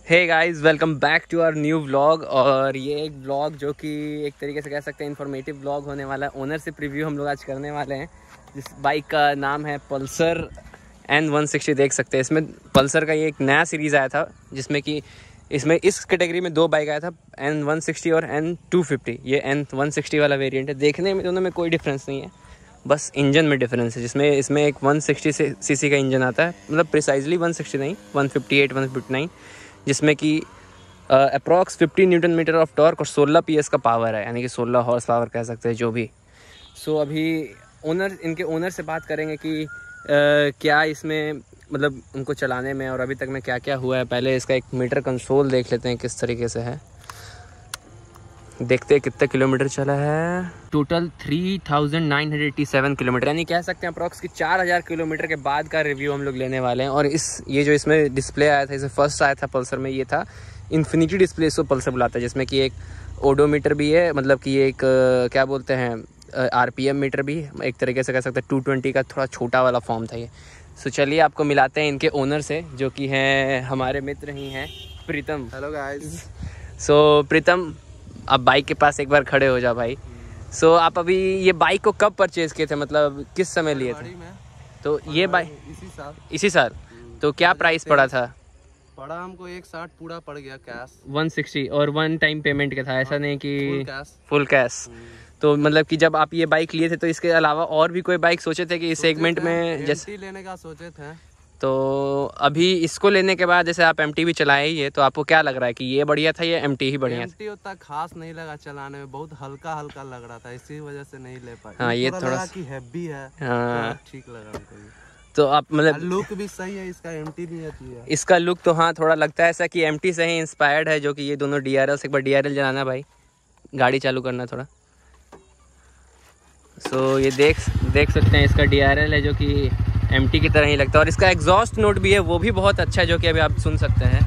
Hey guys, welcome back to our new vlog. और ये एक व्लॉग जो कि एक तरीके से कह सकते हैं इन्फॉर्मेटिव व्लॉग होने वाला है। ओनरशिप रिव्यू हम लोग आज करने वाले हैं। जिस बाइक का नाम है पल्सर N160। देख सकते हैं इसमें पल्सर का ये एक नया सीरीज़ आया था, जिसमें कि इसमें इस कैटेगरी में दो बाइक आया था, N160 और N250। ये N160 वाला वेरिएंट है। देखने में दोनों में कोई डिफरेंस नहीं है, बस इंजन में डिफरेंस है। जिसमें इसमें एक 160 सीसी का इंजन आता है, मतलब प्रिसाइजली 160 नहीं, 158 159, जिसमें कि approx 50 newton metre of torque और 16 PS का पावर है, यानी कि 16 हॉर्स पावर कह सकते हैं जो भी। सो अभी इनके ओनर से बात करेंगे कि क्या इसमें मतलब उनको चलाने में और अभी तक में क्या क्या हुआ है। पहले इसका एक मीटर कंसोल देख लेते हैं किस तरीके से है। देखते हैं कितने किलोमीटर चला है। टोटल 3987 किलोमीटर, यानी कह सकते हैं अप्रॉक्स की 4000 किलोमीटर के बाद का रिव्यू हम लोग लेने वाले हैं। और ये जो इसमें डिस्प्ले आया था, इसे फर्स्ट आया था पल्सर में, ये था इन्फिनिटी डिस्प्ले, इसको पल्सर बुलाता है, जिसमें कि एक ओडोमीटर भी है, मतलब कि एक क्या बोलते हैं RPM मीटर भी, एक तरीके से कह सकते हैं 220 का थोड़ा छोटा वाला फॉर्म था ये। सो चलिए आपको मिलाते हैं इनके ओनर से, जो कि हैं हमारे मित्र ही हैं, प्रीतम। Hello guys. सो प्रीतम, आप बाइक के पास एक बार खड़े हो जा भाई। सो आप अभी ये बाइक को कब परचेज किए थे, मतलब किस समय लिए थे? तो ये बाइक इसी साल। तो क्या प्राइस पड़ा था? पड़ा हमको 160 पूरा पड़ गया कैश। 160 और वन टाइम पेमेंट का था, ऐसा नहीं कि फुल कैश। तो मतलब कि जब आप ये बाइक लिए थे तो इसके अलावा और भी कोई बाइक सोचे थे कि इस सेगमेंट में जैसे लेने का सोचे थे? तो अभी इसको लेने के बाद जैसे आप MT भी चलाए ही है, तो आपको क्या लग रहा है कि ये बढ़िया था या MT ही बढ़िया था? MT उतना खास नहीं लगा चलाने में, बहुत हल्का हल्का लग रहा था, इसी वजह से नहीं ले पाए। हाँ, ये थोड़ा कि हैवी है। हाँ, ठीक लगा हमको। तो आप मतलब लुक भी सही है इसका, MT नहीं है इसका लुक तो हाँ थोड़ा लगता है ऐसा कि MT से ही इंस्पायर्ड है, जो कि ये दोनों DRL से। एक बार DRL जलाना भाई, गाड़ी चालू करना थोड़ा। सो ये देख सकते हैं इसका DRL है, जो कि MT की तरह ही लगता है। और इसका एग्जॉस्ट नोट भी है, वो भी बहुत अच्छा है, जो कि अभी आप सुन सकते हैं।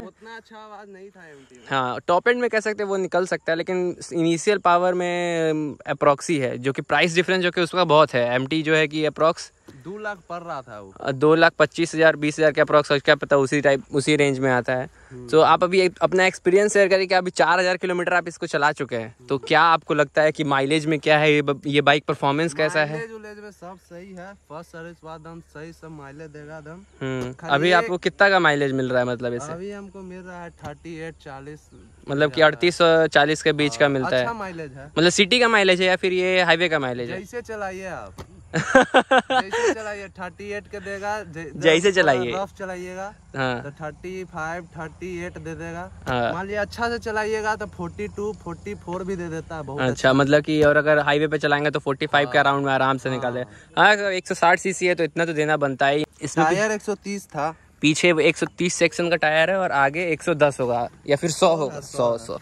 उतना अच्छा आवाज नहीं था MT में। हाँ, टॉप एंड में कह सकते हैं वो निकल सकता है, लेकिन इनिशियल पावर में अप्रॉक्सी है, जो कि प्राइस डिफरेंस जो कि उसका बहुत है। MT जो है कि अप्रॉक्स 2 लाख पड़ रहा था वो, 2,25,000 20,000 के अप्रॉक्स, क्या पता उसी रेंज में आता है। तो आप अभी अपना एक्सपीरियंस शेयर करिए कि अभी 4000 किलोमीटर आप इसको चला चुके हैं, तो क्या आपको लगता है कि माइलेज में क्या है, ये बाइक परफॉर्मेंस कैसा है? माइलेज में सब सही है, फर्स्ट सर्विस बाद दम सही सब माइलेज देगा दम। अभी आपको कितना का माइलेज मिल रहा है, मतलब इससे? अभी हमको मिल रहा है 38-40, मतलब कि 38-40 के बीच का मिलता है। अच्छा माइलेज है, मतलब सिटी का माइलेज है या फिर ये हाईवे का माइलेज है? जैसे चलाइए आप जैसे चलाइए 38 के देगा, जैसे चलाइए, रफ चलाइएगा हाँ, तो 35 38 दे देगा। हाँ। मान लिया अच्छा से चलाइएगा तो 42 44 भी दे देता है, बहुत अच्छा। मतलब कि और अगर हाईवे पे चलाएंगे तो 45 के अराउंड में आराम से निकाले। हाँ, 160 सीसी है तो इतना तो देना बनता है। इसमें टायर 130 था, पीछे 130 सेक्शन का टायर है और आगे 110 होगा या फिर 100 होगा। 100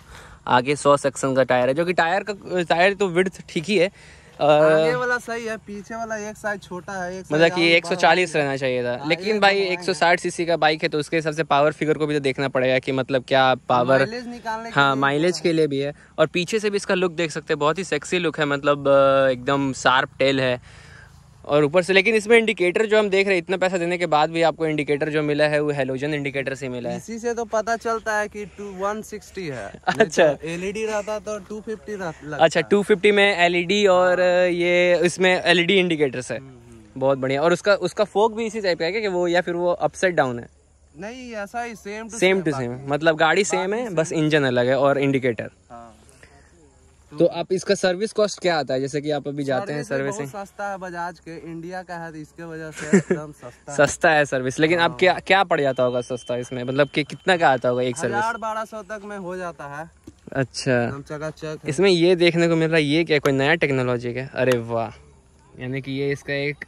आगे 100 सेक्शन का टायर है, जो कि टायर तो विड्थ ठीक ही है। आगे वाला सही है, पीछे वाला एक साइज छोटा है, मतलब कि 140 रहना चाहिए था। लेकिन भाई 160 सीसी का बाइक है, तो उसके हिसाब से पावर फिगर को भी तो देखना पड़ेगा कि मतलब क्या पावर, हाँ, माइलेज के लिए भी है। और पीछे से भी इसका लुक देख सकते हैं, बहुत ही सेक्सी लुक है, मतलब एकदम शार्प टेल है। और ऊपर से लेकिन इसमें इंडिकेटर जो हम देख रहे हैं, इतना पैसा देने के बाद भी आपको इंडिकेटर जो मिला है वो हेलोजन इंडिकेटर से मिला है। इसी से तो पता चलता है कि 160 है। अच्छा, LED रहता तो 250 लगता। अच्छा, 250 में LED और ये इसमें LED इंडिकेटर्स है। बहुत बढ़िया। और उसका फोक भी इसी टाइप का है कि वो, या फिर वो अपसाइड डाउन है? नहीं, ऐसा ही सेम टू सेम, मतलब गाड़ी सेम है, बस इंजन अलग है और इंडिकेटर। तो आप इसका सर्विस कॉस्ट क्या आता है, जैसे कि आप अभी जाते हैं सर्विसिंग? सस्ता है, बजाज के इंडिया का है, इसके वजह से एकदम सस्ता सस्ता है सर्विस। लेकिन अब क्या पड़ जाता होगा सस्ता इसमें, मतलब कि कितना का आता होगा एक सर्विस? 1200 तक में हो जाता है। अच्छा, चकाचक। इसमें ये देखने को मिल रहा है, ये क्या कोई नया टेक्नोलॉजी है? अरे वाह, यानी कि ये इसका एक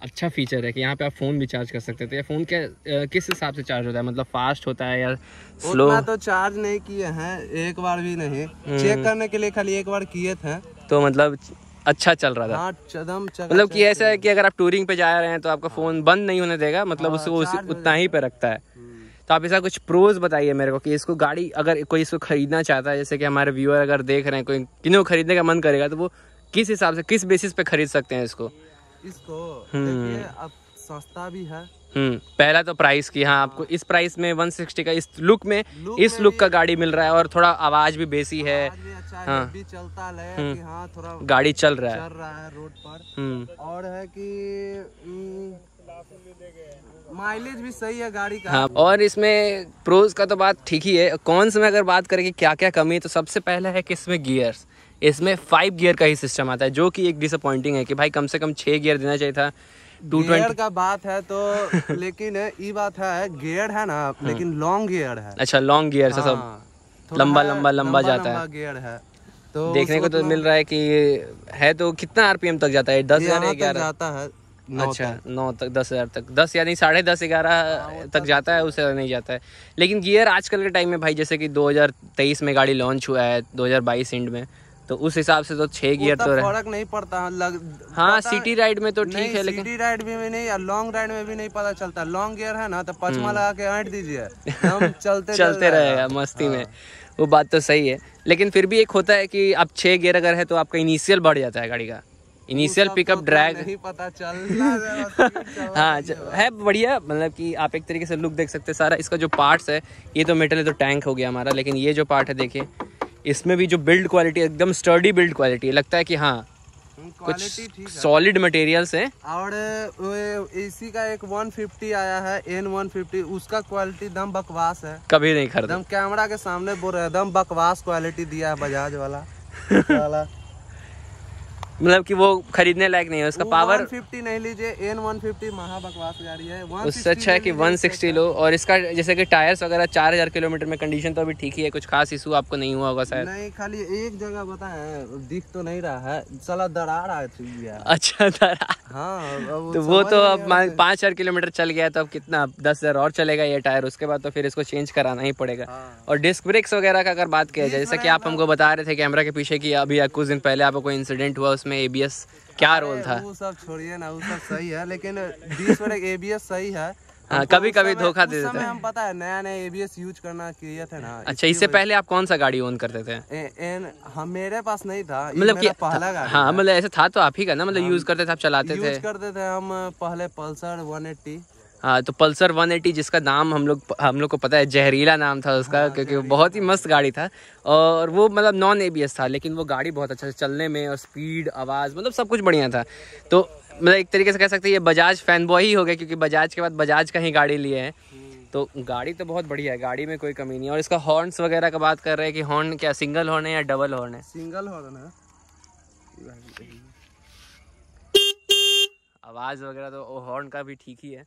अच्छा फीचर है कि यहाँ पे आप फ़ोन भी चार्ज कर सकते थे। ये फ़ोन क्या किस हिसाब से चार्ज होता है, मतलब फास्ट होता है या स्लो? उतना तो चार्ज नहीं किए हैं, एक बार भी नहीं, चेक करने के लिए खाली एक बार किए थे, तो मतलब अच्छा चल रहा था। हाँ, मतलब कि ऐसा है कि अगर आप टूरिंग पे जा रहे हैं तो आपका फ़ोन बंद नहीं होने देगा, मतलब उसको उतना ही पे रखता है। तो आप इसका कुछ प्रोज बताइए मेरे को कि इसको गाड़ी अगर कोई इसको खरीदना चाहता है, जैसे कि हमारे व्यूअर अगर देख रहे हैं, कोई किन्हों खरीदने का मन करेगा, तो वो किस हिसाब से, किस बेसिस पे खरीद सकते हैं इसको? देखिए अब सस्ता भी है। पहला तो प्राइस की, हाँ आपको इस प्राइस में 160 का इस लुक में इस लुक का गाड़ी मिल रहा है, और थोड़ा आवाज भी बेसी है। हाँ भी चलता है कि हाँ थोड़ा गाड़ी चल रहा है रोड पर। और है कि माइलेज भी सही है गाड़ी का। हाँ, और इसमें प्रोज का तो बात ठीक ही है। कॉन्स में अगर बात करें कि क्या क्या कमी है, तो सबसे पहला है कि इसमें गियर्स, इसमें 5 गियर का ही सिस्टम आता है, जो कि एक डिसअपॉइंटिंग है कि भाई कम से कम 6 गियर देना चाहिए था। 220 का बात है तो लेकिन ये बात है गियर है ना, लेकिन लॉन्ग गियर है। अच्छा, लॉन्ग गियर से सब लंबा जाता है गियर है। तो देखने को तो मिल रहा है कि है। तो कितना आरपीएम तक जाता है? 10,000 11 जाता है। अच्छा 9 तक, 10,000 तक, 10 यानी 10.5 11 तक जाता है, उससे नहीं जाता है। लेकिन गियर आजकल के टाइम में भाई, जैसे कि 2023 में गाड़ी लॉन्च हुआ है, 2022 एंड में, तो उस हिसाब से तो 6 गियर तो फर्क नहीं पड़ता। हाँ सिटी राइड में तो ठीक है, लेकिन सिटी राइड में नहीं, लॉन्ग राइड में भी नहीं पता चलता। लॉन्ग गियर है ना तो पचमा लगा के ऐंठ दीजिए, हम चलते रहेगा मस्ती में। वो बात तो सही है, लेकिन फिर भी एक होता है कि अब 6 गियर अगर है तो आपका इनिशियल बढ़ जाता है गाड़ी का, इनिशियल पिकअप ड्रैग नहीं पता चल हाँ है बढ़िया। मतलब कि आप एक तरीके से लुक देख सकते हैं सारा। इसका जो पार्ट्स है, ये तो मेटल है तो टैंक हो गया हमारा, लेकिन ये जो पार्ट है देखिए, इसमें भी जो बिल्ड क्वालिटी एकदम स्टर्डी बिल्ड क्वालिटी है, लगता है कि हाँ कुछ सॉलिड मटेरियल्स हैं। और एसी का एक 150 आया है N150, उसका क्वालिटी दम बकवास है, कभी नहीं खरीदा। दम कैमरा के सामने बोल रहे हैं, दम बकवास क्वालिटी दिया है बजाज वाला मतलब कि वो खरीदने लायक नहीं है। उसका पावर 150 नहीं लीजिए, N150 महा बकवास गाड़ी है। उससे अच्छा है कि 160 लो। और इसका जैसे कि टायर्स वगैरह 4000 किलोमीटर में कंडीशन तो अभी ठीक ही है, कुछ खास इशू आपको नहीं हुआ होगा शायद। नहीं, खाली एक जगह बताए दिख तो नहीं रहा है, साला दरार आ चुकी है। अच्छा दरार, हाँ तो वो तो अब 5000 किलोमीटर चल गया तो अब कितना 10,000 और चलेगा ये टायर, उसके बाद तो फिर इसको चेंज कराना ही पड़ेगा। और डिस्क ब्रेक्स वगैरह का अगर बात किया जाए, जैसा कि आप हमको बता रहे थे कैमरा के पीछे कि अभी कुछ दिन पहले आपको कोई इंसिडेंट हुआ, उसमें ABS क्या रोल था? वो सब छोड़िए ना, वो सब सही है, लेकिन डिस्क ब्रेक ABS सही है। हाँ, कभी कभी धोखा दे देता है। हम पता है नया ABS यूज करना किया था ना। अच्छा, इससे पहले आप कौन सा गाड़ी ओन करते थे? हम मेरे पास नहीं था, मतलब कि पहला गाड़ी। हाँ मतलब ऐसे था तो आप ही का ना, मतलब यूज करते थे, आप चलाते थे? यूज करते थे हम पहले पल्सर 180। हाँ, तो पल्सर 180 जिसका नाम हम लोग को पता है, जहरीला नाम था उसका। हाँ, क्योंकि बहुत ही मस्त गाड़ी था, और वो मतलब नॉन ABS था, लेकिन वो गाड़ी बहुत अच्छा चलने में, और स्पीड, आवाज़, मतलब सब कुछ बढ़िया था। तो मतलब एक तरीके से कह सकते हैं ये बजाज फैन बॉय ही हो गया, क्योंकि बजाज के बाद बजाज का ही गाड़ी लिए हैं। तो गाड़ी तो बहुत बढ़िया है, गाड़ी में कोई कमी नहीं है। और इसका हॉर्न्स वगैरह का बात कर रहे हैं कि हॉर्न क्या सिंगल हॉर्न है या डबल हॉर्न है? सिंगल हॉर्न है। आवाज़ वगैरह तो हॉर्न का भी ठीक ही है।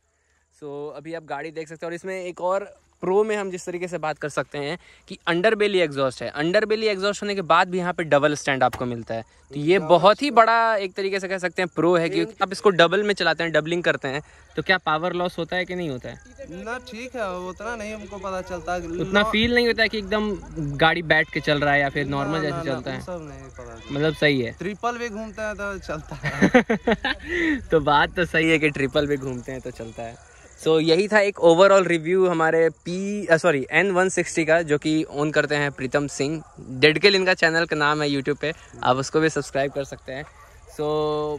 सो अभी आप गाड़ी देख सकते हैं। और इसमें एक और प्रो में हम जिस तरीके से बात कर सकते हैं कि अंडर बेली एग्जॉस्ट है। अंडर बेली एग्जॉस्ट होने के बाद भी यहाँ पे डबल स्टैंड आपको मिलता है, तो ये बहुत ही बड़ा एक तरीके से कह सकते हैं प्रो है, क्योंकि आप इसको डबल में चलाते हैं, डबलिंग करते हैं, तो क्या पावर लॉस होता है कि नहीं होता है? ना ठीक है, उतना नहीं हमको पता चलता, उतना फील नहीं होता है कि एकदम गाड़ी बैठ के चल रहा है या फिर नॉर्मल जैसे चलता है? सब नहीं पता, मतलब सही है। ट्रिपल भी घूमते हैं तो चलता है। तो बात तो सही है कि ट्रिपल भी घूमते हैं तो चलता है। सो यही था एक ओवरऑल रिव्यू हमारे N160 का, जो कि ओन करते हैं प्रीतम सिंह। डेडकिल इनका चैनल का नाम है यूट्यूब पे, आप उसको भी सब्सक्राइब कर सकते हैं। सो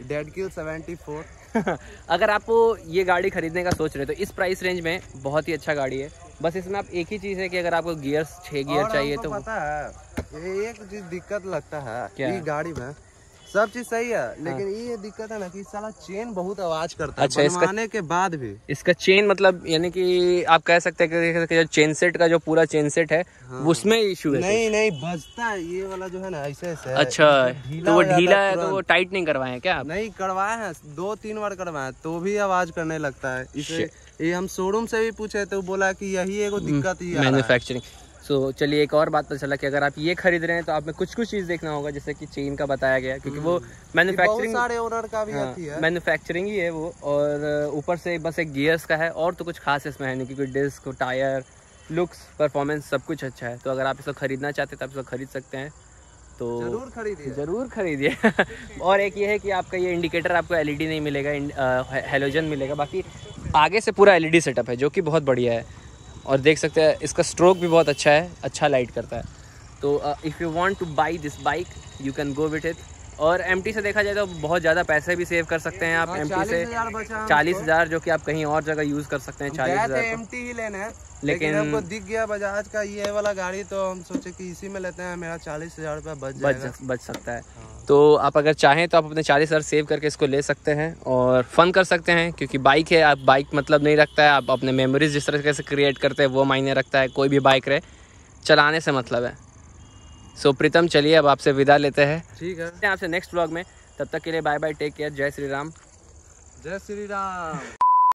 डेडकिल 74। अगर आपको ये गाड़ी खरीदने का सोच रहे हो तो इस प्राइस रेंज में बहुत ही अच्छा गाड़ी है। बस इसमें आप एक ही चीज़ है कि अगर आपको गियर्स 6 गियर चाहिए तो पता है एक चीज दिक्कत लगता है क्या? ये गाड़ी में सब चीज सही है, लेकिन ये दिक्कत है ना कि साला चेन बहुत आवाज करता है। अच्छा, बनवाने के बाद भी इसका चेन मतलब यानी कि आप कह सकते हैं कि जो चेन सेट का जो पूरा चेन सेट है, हाँ, उसमें इशू है? नहीं बजता है ये वाला जो है ना ऐसे ऐसे। अच्छा, तो वो ढीला है तो वो टाइट नहीं करवाए हैं क्या? नहीं करवाए हैं, 2-3 बार करवाए तो भी आवाज करने लगता है। इसे ये हम शोरूम से भी पूछे तो बोला कि यही एगो दिक्कत ही है मैन्युफैक्चरिंग। सो चलिए एक और बात पता चला कि अगर आप ये खरीद रहे हैं तो आप में कुछ चीज़ देखना होगा, जैसे कि चेन का बताया गया, क्योंकि वो मैन्युफैक्चरिंग, सारे ओनर का भी है, मैन्युफैक्चरिंग ही है वो। और ऊपर से बस एक गियर्स का है, और तो कुछ खास इसमें है नहीं, क्योंकि डिस्क, टायर, लुक्स, परफॉर्मेंस सब कुछ अच्छा है। तो अगर आप इसको खरीदना चाहते हैं तो आप इसको खरीद सकते हैं, तो जरूर खरीदिए। और एक ये है कि आपका ये इंडिकेटर आपको LED नहीं मिलेगा, हेलोजन मिलेगा। बाकी आगे से पूरा LED सेटअप है, जो कि बहुत बढ़िया है। और देख सकते हैं इसका स्ट्रोक भी बहुत अच्छा है, अच्छा लाइट करता है। तो if you want two by this bike you can go with it. और MT से देखा जाए तो बहुत ज़्यादा पैसे भी सेव कर सकते हैं आप। MT से 40,000 जो कि आप कहीं और जगह यूज़ कर सकते हैं। 40,000 MT ही लेना है, लेकिन हमको दिख गया बजाज का ये वाला गाड़ी तो हम सोचे कि इसी में लेते हैं, मेरा 40,000 रुपया बच सकता है। तो आप अगर चाहें तो आप अपने 40,000 सेव करके इसको ले सकते हैं और फन कर सकते हैं, क्योंकि बाइक है, आप बाइक मतलब नहीं रखता है, आप अपने मेमोरीज जिस तरह से क्रिएट करते हैं वो मायने रखता है। कोई भी बाइक रहे, चलाने से मतलब है। सो प्रीतम, चलिए अब आपसे विदा लेते हैं। ठीक है, आपसे नेक्स्ट व्लॉग में, तब तक के लिए बाय बाय, टेक केयर, जय श्री राम। जय श्री राम।